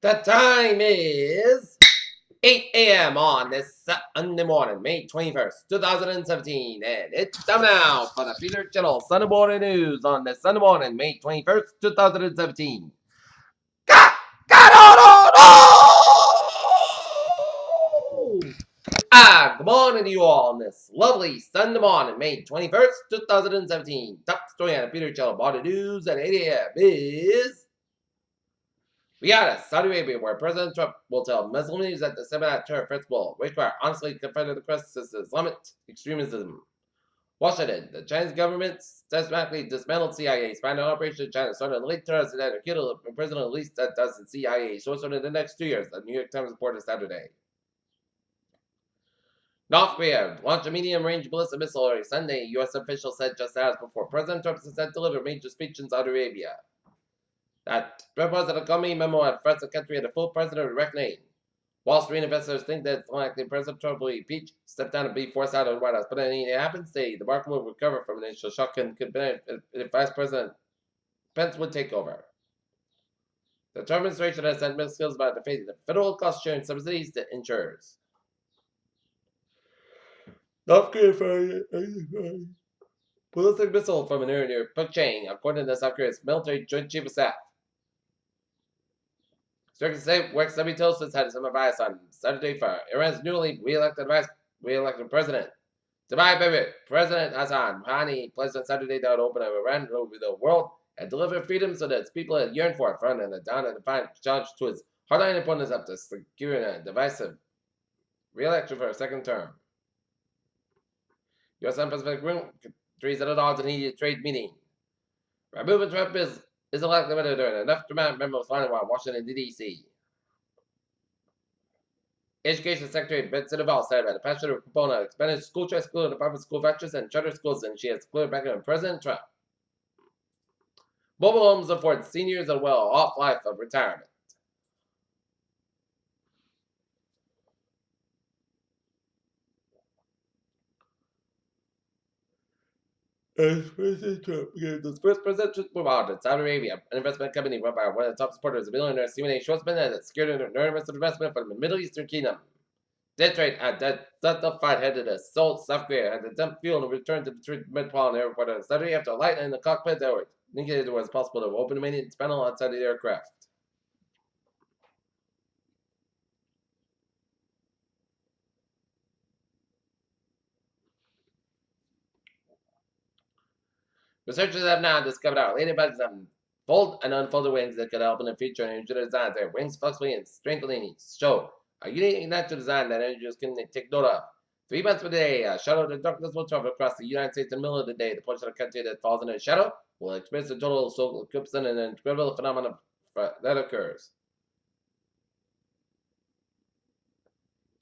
The time is 8 a.m. on this Sunday morning, May 21st, 2017. And it's time now for the Peter Channel Sunday Morning News on this Sunday morning, May 21st, 2017. Good morning to you all on this lovely Sunday morning, May 21st, 2017. Top story on the Peter Channel Morning News at 8 a.m. is... We got Saudi Arabia, where President Trump will tell Muslim leaders that the Seven-Night Terror Principle, which were honestly confronted the crisis of Islamic extremism. Washington, the Chinese government systematically dismantled CIA, spying on Operation in China, started late terrorists and killed and imprisoned at least a dozen CIA sources in the next 2 years, the New York Times reported Saturday. North Korea launched a medium-range ballistic missile early Sunday, U.S. officials said just hours before President Trump said delivered a major speech in Saudi Arabia. That President Comey memo at first the country had a full president reckoning. Wall Street investors think that it's likely President Trump will impeach, step down, and be forced out of the White House. But anything that happens, the market will recover from an initial shock and could benefit if Vice President Pence would take over. The Trump administration has sent mixed signals about defeating the federal cost-sharing subsidies to insurers. North Korea fired ballistic missile from an area near Pukchang, according to South Korea's military joint chief of staff. Circuit State works semi-toasters had some advice on Saturday for Iran's newly re-elected president. Dubai Baby, President Hassan Rouhani pledged on Saturday that would open up Iran over the world and deliver freedom so that its people had yearned for it, front and down and defiant challenge to its hardline opponents up to securing a divisive re-election for a second term. U.S. and Pacific Rim countries at odds in a heated trade meeting. Removing Trump is a likely better than enough dramatic memos flying around Washington, D.C. Education Secretary Betsy DeVos said about the passionate proponent of expanded school choice school and department school vouchers and charter schools, and she has clear backing on President Trump. Mobile homes afford seniors a well-off life of retirement. As President Trump gave his first presidential award in Saudi Arabia, an investment company run by one of the top supporters of billionaire Stephen A. Schwarzman has secured an enormous investment from the Middle Eastern kingdom. Detroit at the fight headed to Seoul, South Korea, had to dump fuel and return to the Metropolitan Airport on Saturday after a light in the cockpit that indicated it was possible to open a maintenance panel outside the aircraft. Researchers have now discovered how ladybugs have fold and unfolded wings that could help in the future and engineer designs. Their wings flexibly and strengthening show a unique natural design that engineers can take note of. 3 months from today, a shadow of darkness will travel across the United States in the middle of the day. The portion of the country that falls into the shadow will experience a total solar eclipse and an incredible phenomenon that occurs.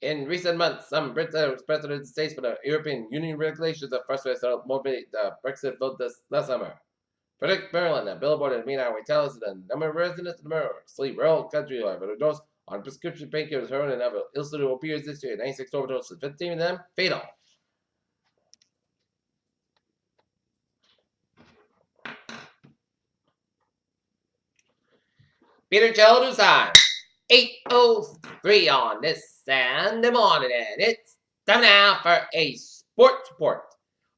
In recent months, some Brits have expressed their distaste for the European Union regulations that frustrate to motivate the Brexit vote this last summer. Predict Maryland, a billboard in Mean Highway tells us the number of residents in the sleep rural country have overdose on prescription painkillers, heroin, and other ill-suited opioids this year. 96 overdoses, 15 of them fatal. Peter Childers time. 8:03 on this Sunday morning, and it's time now for a sports report.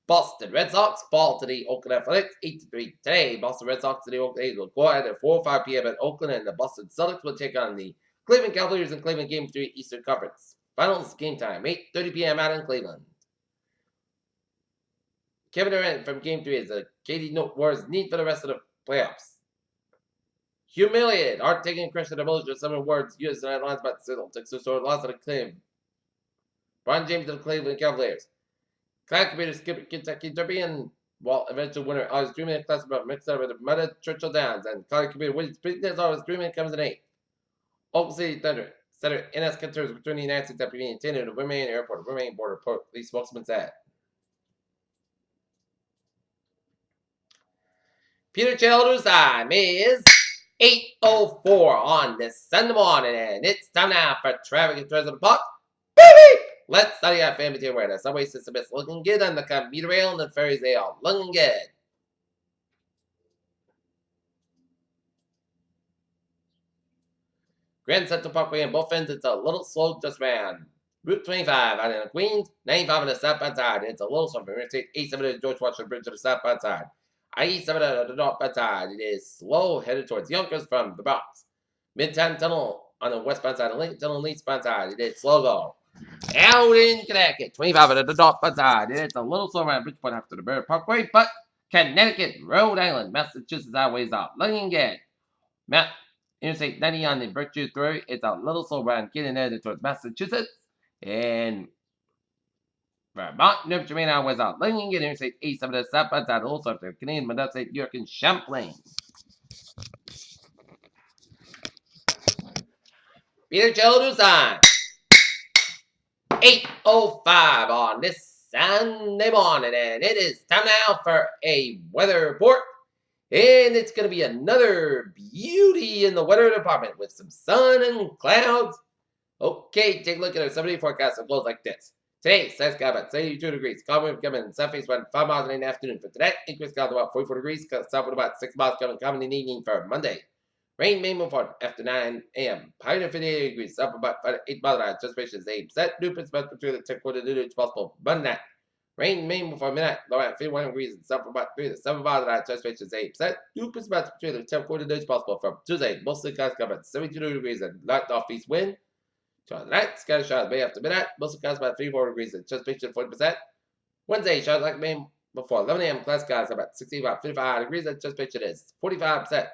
Boston Red Sox fall to the Oakland Athletics 8-3 today. Boston Red Sox and the Oakland A's will go ahead at 4:05 p.m. at Oakland, and the Boston Celtics will take on the Cleveland Cavaliers in Cleveland Game 3 Eastern Conference. Finals game time, 8:30 p.m. out in Cleveland. Kevin Durant from Game 3 is a Katie Warriors need for the rest of the playoffs. Humiliated, art taking crush at emotion of some awards used in headlines about the Celtics who lost to the Cleveland. Bron James to the Cleveland Cavaliers. Cloud computer skip Kentucky Derby and eventual winner. I was dreaming in class about mixed up with the Mudda Churchill Downs and Cloud computer wins. Preakness I was dreaming comes in 8. Oklahoma City Thunder. Senator NS Kenters returning the United States after being detained at the Remain Airport. Remain border police spokesman said. Peter Childers' time is 8:04 on this Sunday morning, and it's time now for traffic and treasure of the park. Baby! Let's study our family to where the subway system is looking good on the commuter rail and the ferries they are looking good. Grand Central Parkway in both ends, it's a little slow just ran. Route 25 out in the Queens, 95 on the southbound side. It's a little slow from Interstate 87 to the George Washington Bridge to the southbound side. I-87 to the northbound side. It is slow headed towards Yonkers from the Bronx. Midtown Tunnel on the westbound side, and Lincoln Tunnel on the eastbound side. It is slow go. Out in Connecticut, 25 at the northbound side. It's a little slow around Bridgeport after the Borough Parkway, but Connecticut, Rhode Island, Massachusetts highways out. Looking again. Interstate 90 on the Virtue Through. It's a little slow around getting headed towards Massachusetts. And Vermont, New Hampshire main highways out. Looking again. Interstate 87 to the southbound side. Also up there. Canadian, Montana State, New York, and Champlain. Peter Children's time. 8:05 on this Sunday morning, and it is time now for a weather report. And it's going to be another beauty in the weather department with some sun and clouds. Okay, take a look at our 7-day forecast. It goes like this. Today, sunny sky about 72 degrees. Calm wind coming, sun face about 5 miles in the afternoon. For today, increase clouds about 44 degrees. South wind about 6 miles coming in the evening for Monday. Rain may move on after 9 a.m. High to 58 degrees. Up about 8 miles an hour. Anticipation is 8%. New principal between the 10 quarter to possible. Monday. Rain may move for a minute. Low at 51 degrees. And up about 3 to 7 miles an hour. Anticipation is 8%. New principal between the 10 quarter to possible from Tuesday. Mostly clouds covered 72 degrees and light northeast wind. Tonight, scatter showers may after midnight. Mostly clouds about 34 degrees. Anticipation 40%. Wednesday, showers like May before 11 a.m. Clouds skies about 60 about 55 degrees. Anticipation is 45%.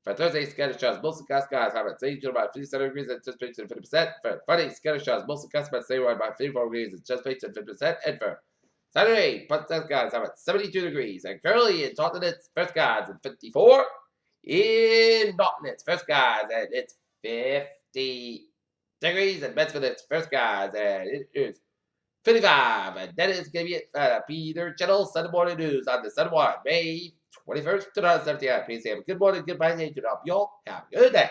For Thursday, scatter showers, mostly clouds skies have about 32 about 57 degrees, anticipation 50%. For Friday, scatter showers, mostly clouds about 31 about 54 degrees, anticipation 50%. And for Saturday, part-time skies have about 72 degrees. And currently in Taunton, it's first skies at 54. In Norton, it's first skies and it's 50 degrees. And Bedford, it's first skies and it is 55. And that is going to be it for Peter Channel Sunday Morning News on the Sunday morning, May 21st, 2017. Please have a good morning, goodbye, and y'all have a good day.